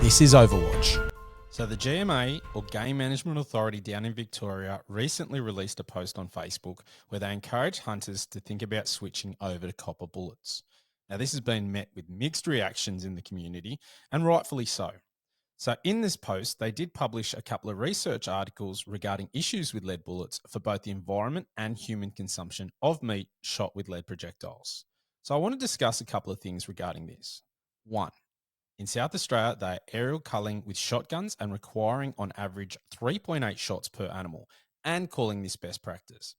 This is Overwatch. So the GMA, or Game Management Authority down in Victoria, recently released a post on Facebook where they encourage hunters to think about switching over to copper bullets. Now, this has been met with mixed reactions in the community, and rightfully so. So in this post, they did publish a couple of research articles regarding issues with lead bullets for both the environment and human consumption of meat shot with lead projectiles. So I want to discuss a couple of things regarding this. One, in South Australia, they are aerial culling with shotguns and requiring on average 3.8 shots per animal, and calling this best practice.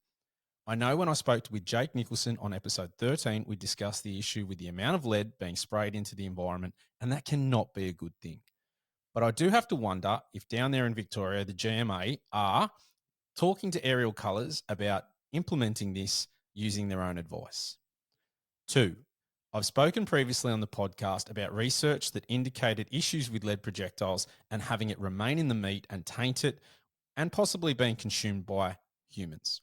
I know when I spoke with Jake Nicholson on episode 13, we discussed the issue with the amount of lead being sprayed into the environment, and that cannot be a good thing. But I do have to wonder if down there in Victoria, the GMA are talking to aerial cullers about implementing this using their own advice. 2, I've spoken previously on the podcast about research that indicated issues with lead projectiles and having it remain in the meat and taint it and possibly being consumed by humans.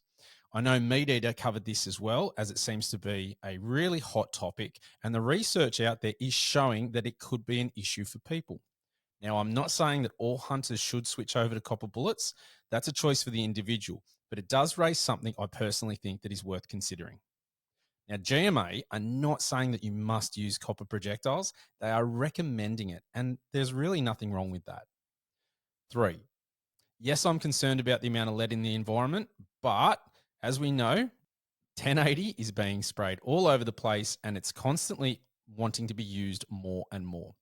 I know Meat Eater covered this as well, as it seems to be a really hot topic, and the research out there is showing that it could be an issue for people. Now, I'm not saying that all hunters should switch over to copper bullets. That's a choice for the individual, but it does raise something I personally think that is worth considering. Now, GMA are not saying that you must use copper projectiles. They are recommending it, and there's really nothing wrong with that. 3, yes, I'm concerned about the amount of lead in the environment, but as we know, 1080 is being sprayed all over the place, and it's constantly wanting to be used more and more.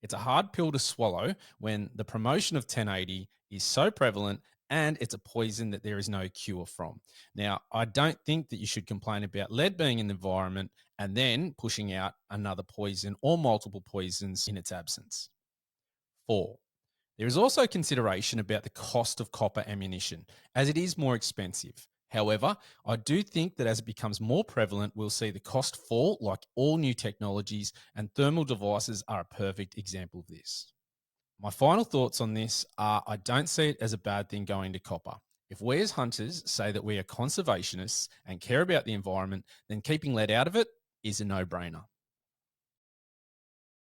It's a hard pill to swallow when the promotion of 1080 is so prevalent and it's a poison that there is no cure from. Now, I don't think that you should complain about lead being in the environment and then pushing out another poison or multiple poisons in its absence. 4, there is also consideration about the cost of copper ammunition, as it is more expensive. However, I do think that as it becomes more prevalent, we'll see the cost fall like all new technologies, and thermal devices are a perfect example of this. My final thoughts on this are I don't see it as a bad thing going to copper. If we as hunters say that we are conservationists and care about the environment, then keeping lead out of it is a no-brainer.